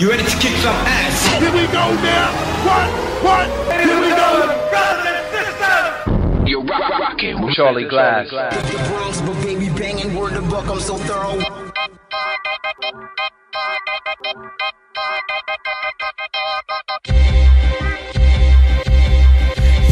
You ready to kick some ass? Here we go now. What? Here we go. Brothers and sisters. You're rocking with Charlie Glass. The Bronx, but baby banging, word to buck, I'm so thorough.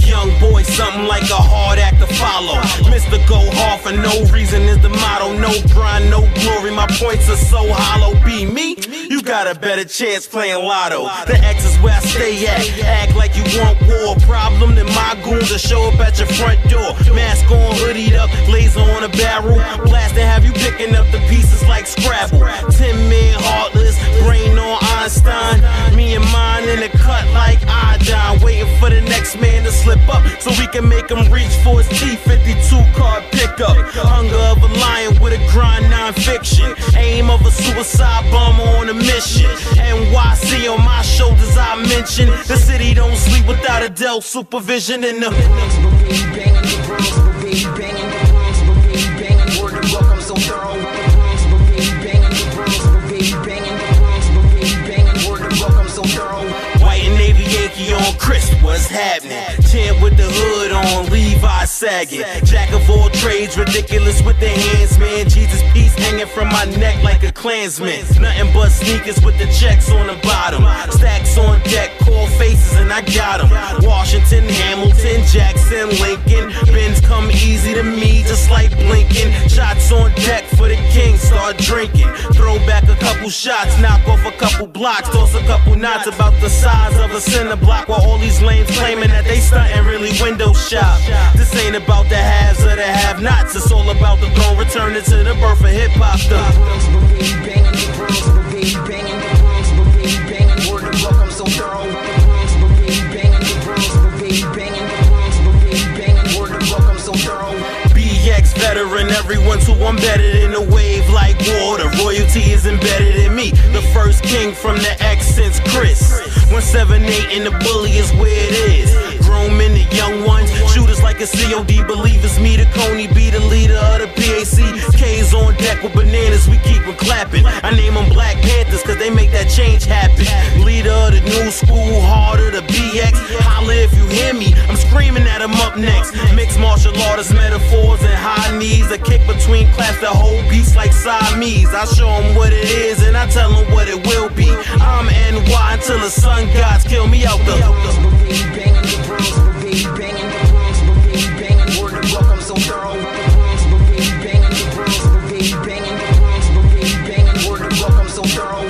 Young boy, something like a hard act to follow. Mr. Go Hard for no reason is the motto. No grind, no glory, my points are so hollow. Be me, you got a better chance playing lotto. The X is where I stay at. Act like you want war. Problem than my goons will show up at your front door. Mask on, hoodied up, laser on a barrel. Blast and have you picking up the pieces like Scrabble. 10-man heartless, brain on Einstein. Me and mine in the cut like iodine. Waiting for the next man to slip up so we can make him reach for his T52 card pickup. Hunger of a lion with a grind non-fiction. Aim of a suicide bomber on a mission. NYC on my shoulders I mention. The city don't sleep without Adele supervision in the Bronx, but baby banging, the Bronx, but baby banging, the Bronx, but baby banging, word to buck, I'm so thorough. The Bronx, but baby banging, the Bronx, but baby banging, the Bronx, but baby banging, word to buck, I'm so thorough. White and navy Yankee on crisp, what's happening? Champ with the hood on, Levi sagging. Jack of all trades, ridiculous with the hands, man. Jesus peace hanging from my neck like a Klansman. Nothing but sneakers with the checks on the bottom. Stacks on deck, call faces and I got them. Washington, Hamilton, Jackson, Lincoln. Benz come easy to me, just like blinking. Shots on deck for the king, start drinking. Throw back a couple shots, knock off a couple blocks. Toss a couple knots about the size of a cinder block. While all these lames claiming that they stuntin' really window shop. This ain't about the haves or the have-nots. It's all about the throne returning to the birth of hip-hop. The Bronx, but baby banging, the Bronx, but baby banging, the Bronx, but baby banging, word to buck, I'm so thorough. The Bronx, but baby banging, the Bronx, but baby banging, the Bronx, but baby banging, word to buck, I'm so thorough. BX veteran, everyone's who I'm better than a wave like water. Royalty is embedded in me. The first king from the X since Chris. 178 and the bully is where it is. Grown men, the young ones, shooters like a COD. Believers, me, the KONY, be the leader of the PAC. K's on deck with bananas, we keep them clapping. I name them Black Panthers cause they make that change happen. Leader of the new school, harder the BX. Holla if you hear me, I'm screaming at them up next. Mixed martial artists, metaphors and high knees. A kick between claps, the whole beast like Siamese. I show them what it is and I tell them what it will be. I'm NY until the sun gods kill me out the But baby banging, the Bronx, but baby banging, the Bronx, but baby banging, word to buck, I'm so thorough. The Bronx, but baby banging, the Bronx, but baby banging, the Bronx, but baby banging, word to buck, I'm so thorough.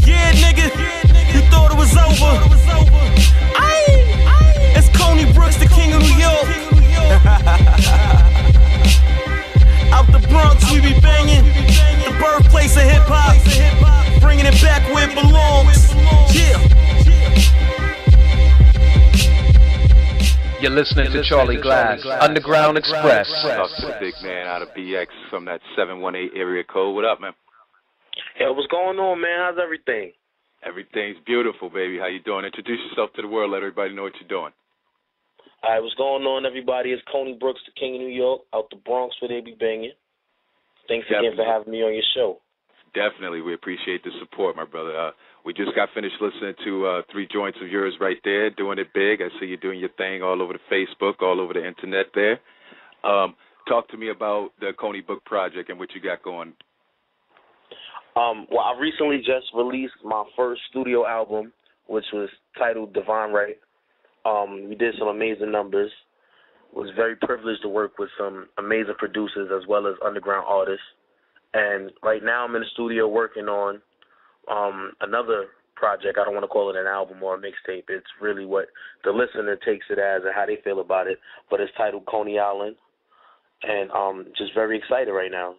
Yeah, nigga, you thought it was over. Aye, it's KONY Brooks, the king of New York. Out the Bronx, we be banging. The birthplace of hip hop, bringing it back where it belongs. Yeah. You're listening to Charlie Glass, Underground Express. Talk to the big man out of BX from that 718 area code. What up, man? Hey, what's going on, man? How's everything? Everything's beautiful, baby. How you doing? Introduce yourself to the world. Let everybody know what you're doing. All right, what's going on, everybody? It's KONY Brooks, the king of New York, out the Bronx where they be banging. Thanks again for having me on your show. Definitely. We appreciate the support, my brother. We just got finished listening to 3 joints of yours right there, doing it big. I see you doing your thing all over the Facebook, all over the internet there. Talk to me about the KONY Book Project and what you got going. Well, I recently just released my first studio album, which was titled Divine Right. We did some amazing numbers. Was very privileged to work with some amazing producers as well as underground artists. And right now I'm in the studio working on another project. I don't want to call it an album or a mixtape. It's really what the listener takes it as and how they feel about it. But it's titled Coney Island, and just very excited right now.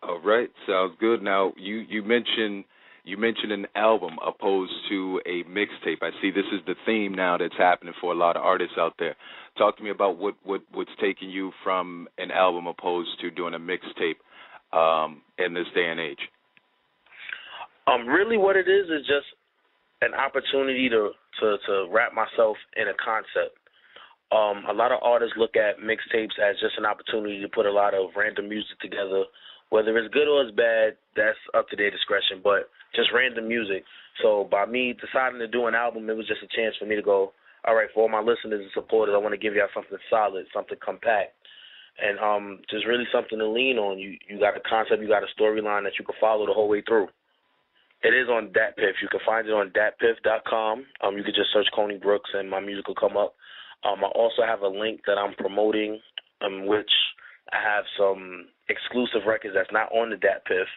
All right, sounds good. Now you mentioned an album opposed to a mixtape. I see this is the theme now that's happening for a lot of artists out there. Talk to me about what's taking you from an album opposed to doing a mixtape in this day and age. Really what it is just an opportunity to wrap myself in a concept. A lot of artists look at mixtapes as just an opportunity to put a lot of random music together. Whether it's good or it's bad, that's up to their discretion, but just random music. So by me deciding to do an album, it was just a chance for me to go, all right, for all my listeners and supporters, I want to give y'all something solid, something compact, and just really something to lean on. You got a concept, you got a storyline that you can follow the whole way through. It is on DatPiff. You can find it on datpiff.com. You can just search KONY Brooks and my music will come up. I also have a link that I'm promoting, which I have some exclusive records that's not on the DatPiff.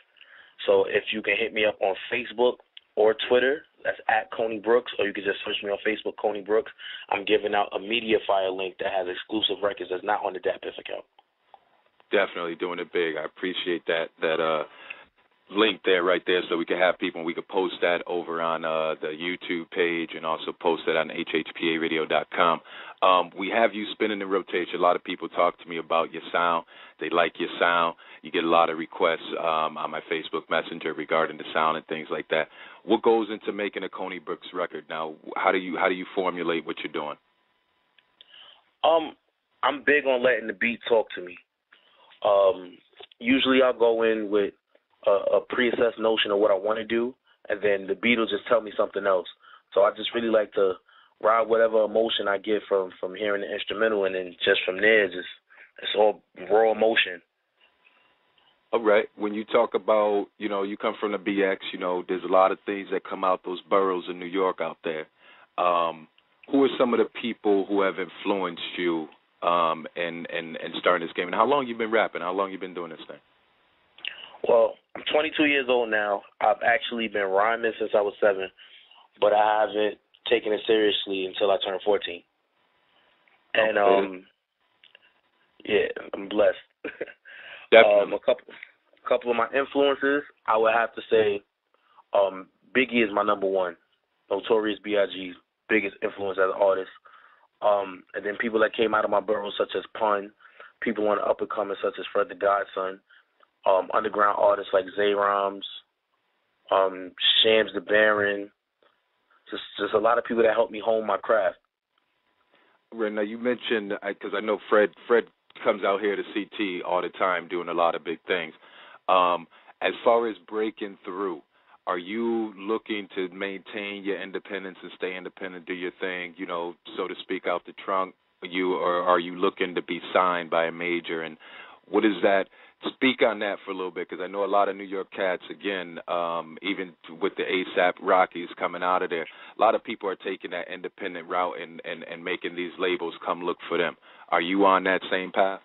So if you can hit me up on Facebook or Twitter, that's at KONY Brooks, or you can just search me on Facebook, KONY Brooks. I'm giving out a Mediafire link that has exclusive records that's not on the DatPiff account. Definitely doing it big. I appreciate that link there, right there, so we can have people, and we can post that over on the YouTube page and also post that on hhparadio.com. We have you spinning in rotation. A lot of people talk to me about your sound. They like your sound. You get a lot of requests on my Facebook Messenger regarding the sound and things like that. What goes into making a KONY Brooks record? Now, how do you formulate what you're doing? I'm big on letting the beat talk to me. Usually I'll go in with a pre-assessed notion of what I want to do, and then the beat will just tell me something else. So I just really like to ride whatever emotion I get from hearing the instrumental, and then just from there, it's all raw emotion. All right. When you talk about, you come from the BX, there's a lot of things that come out those boroughs in New York out there. Who are some of the people who have influenced you in starting this game? And how long you been rapping? How long you been doing this thing? Well, I'm 22 years old now. I've actually been rhyming since I was 7, but I haven't taken it seriously until I turned 14. And yeah, I'm blessed. Definitely. A couple of my influences, I would have to say, Biggie is my number one. Notorious B.I.G.'s biggest influence as an artist. And then people that came out of my borough, such as Pun, people on the up and coming, such as Fred the Godson. Underground artists like Zay Rams, Shams the Baron, just a lot of people that helped me hone my craft. Right, now you mentioned, because I know Fred comes out here to CT all the time doing a lot of big things. As far as breaking through, are you looking to maintain your independence and stay independent, do your thing, so to speak, out the trunk? Or are you looking to be signed by a major? And what is that? Speak on that for a little bit, because I know a lot of New York cats, again, even with the ASAP Rockies coming out of there, a lot of people are taking that independent route and making these labels come look for them. Are you on that same path?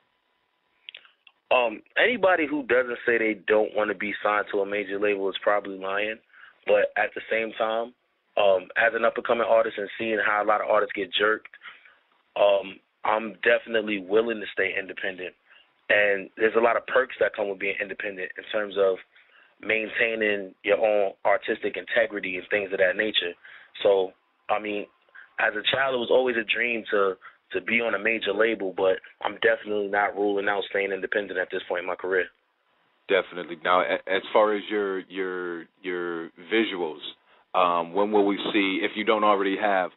Anybody who doesn't say they don't want to be signed to a major label is probably lying. But at the same time, as an up-and-coming artist and seeing how a lot of artists get jerked, I'm definitely willing to stay independent. And there's a lot of perks that come with being independent in terms of maintaining your own artistic integrity and things of that nature. So, I mean, as a child, it was always a dream to be on a major label, but I'm definitely not ruling out staying independent at this point in my career. Definitely. Now, as far as your visuals, when will we see, if you don't already have,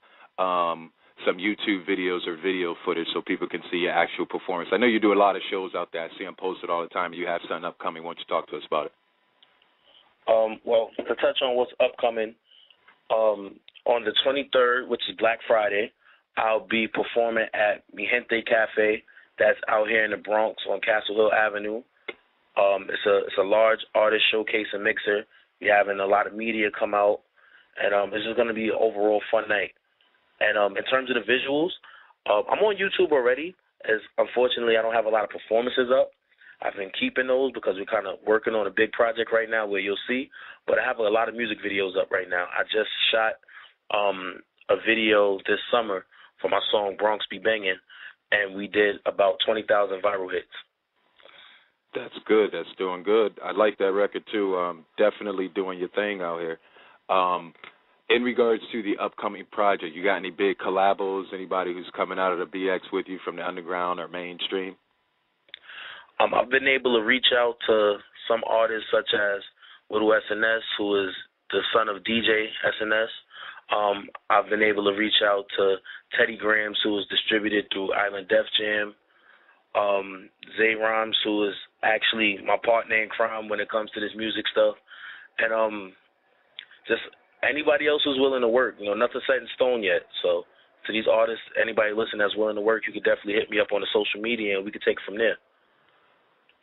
some YouTube videos or video footage so people can see your actual performance? I know you do a lot of shows out there. I see them posted all the time. You have something upcoming. Why don't you talk to us about it? Well, to touch on what's upcoming, on the 23rd, which is Black Friday, I'll be performing at Mi Gente Cafe. That's out here in the Bronx on Castle Hill Avenue. It's a large artist showcase and mixer. We're having a lot of media come out, and it's just going to be an overall fun night. And in terms of the visuals, I'm on YouTube already, as unfortunately I don't have a lot of performances up. I've been keeping those because we're kind of working on a big project right now where you'll see, but I have a lot of music videos up right now. I just shot a video this summer for my song Bronx Be Bangin', and we did about 20,000 viral hits. That's good. That's doing good. I like that record, too. Definitely doing your thing out here. In regards to the upcoming project, you got any big collabos, anybody who's coming out of the BX with you from the underground or mainstream? I've been able to reach out to some artists such as Little SNS, who is the son of DJ SNS. I've been able to reach out to Teddy Grams, who is distributed through Island Def Jam. Zay Rams, who is actually my partner in crime when it comes to this music stuff. And just anybody else who's willing to work, nothing's set in stone yet. So to these artists, anybody listening that's willing to work, you could definitely hit me up on the social media, and we could take it from there.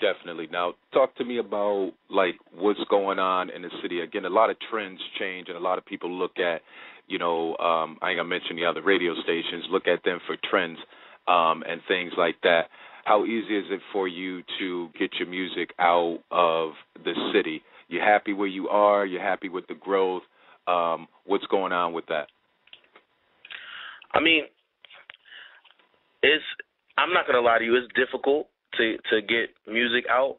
Definitely. Now, talk to me about, like, what's going on in the city. Again, a lot of trends change, and a lot of people look at, I ain't going to mention the other radio stations, look at them for trends and things like that. How easy is it for you to get your music out of the city? You happy where you are? You happy with the growth? What's going on with that? I mean, I'm not going to lie to you, it's difficult to get music out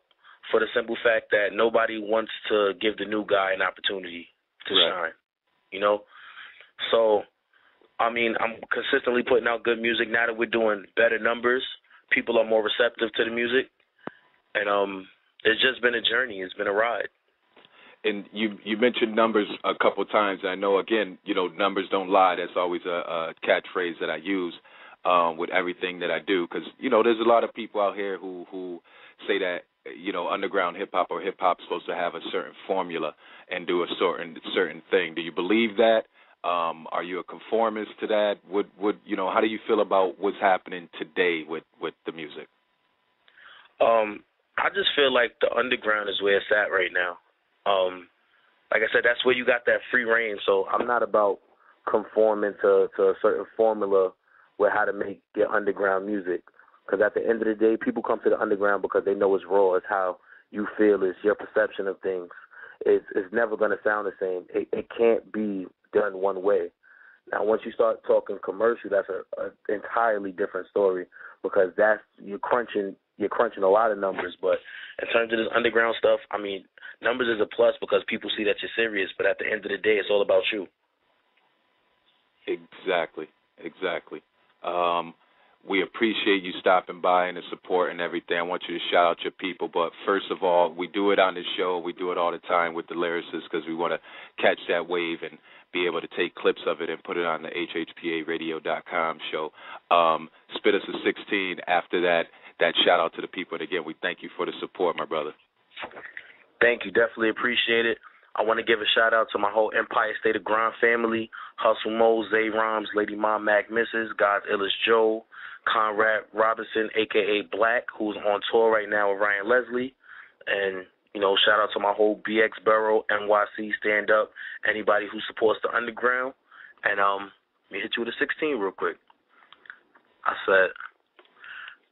for the simple fact that nobody wants to give the new guy an opportunity to shine, So, I mean, I'm consistently putting out good music. Now that we're doing better numbers, people are more receptive to the music, and it's just been a journey. It's been a ride. And you mentioned numbers a couple times. I know, again, numbers don't lie. That's always a catchphrase that I use with everything that I do, because, there's a lot of people out here who say that, underground hip-hop or hip-hop is supposed to have a certain formula and do a certain thing. Do you believe that? Are you a conformist to that? How do you feel about what's happening today with the music? I just feel like the underground is where it's at right now. Like I said, that's where you got that free reign. So I'm not about conforming to a certain formula with how to make your underground music. Because at the end of the day, people come to the underground because they know it's raw. It's how you feel. It's your perception of things. It's never going to sound the same. It can't be done one way. Now, once you start talking commercial, that's an entirely different story, because you're crunching a lot of numbers. But in terms of this underground stuff, I mean, numbers is a plus because people see that you're serious. But at the end of the day, it's all about you. Exactly. We appreciate you stopping by and the support and everything. I want you to shout out your people. But first of all, we do it on this show. We do it all the time with the lyricists because we want to catch that wave and be able to take clips of it and put it on the hhparadio.com show. Spit us a 16 after that shout out to the people. And again, we thank you for the support, my brother. Thank you. Definitely appreciate it. I want to give a shout out to my whole Empire State of Grind family: Hustle Mo, Zay Rhymes, Lady Mom, Mac Mrs., God's Illest Joe, Conrad Robinson, a.k.a. Black, who's on tour right now with Ryan Leslie. And, shout out to my whole BX Borough, NYC, Stand Up, anybody who supports the underground. And let me hit you with a 16 real quick. I said,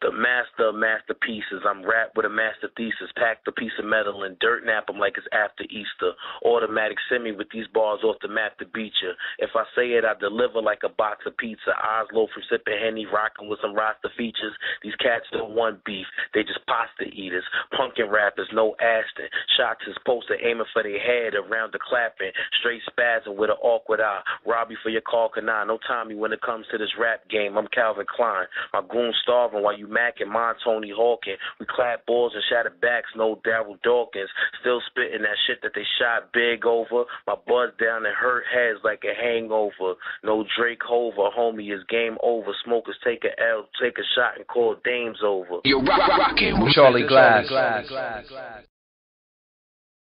the master of masterpieces. I'm wrapped with a master thesis. Packed a piece of metal and dirt nap 'em like it's after Easter. Automatic send me with these bars off the map to beat ya. If I say it, I deliver like a box of pizza. Eyes low from sipping Henny, rocking with some roster features. These cats don't want beef. They just pasta eaters. Punkin' rappers, no Aston. Shots is posted aiming for their head around the clapping. Straight spazzing with an awkward eye. Robbie for your call canine. No Tommy when it comes to this rap game. I'm Calvin Klein. My goon starving while you Mac and mine Tony Hawkins. We clap balls and shatter backs, no Daryl Dawkins. Still spitting that shit that they shot big over. My buzz down and hurt heads like a hangover. No Drake Hover, homie, is game over. Smokers take a L, take a shot and call dames over. You're rocking with Charlie Glass.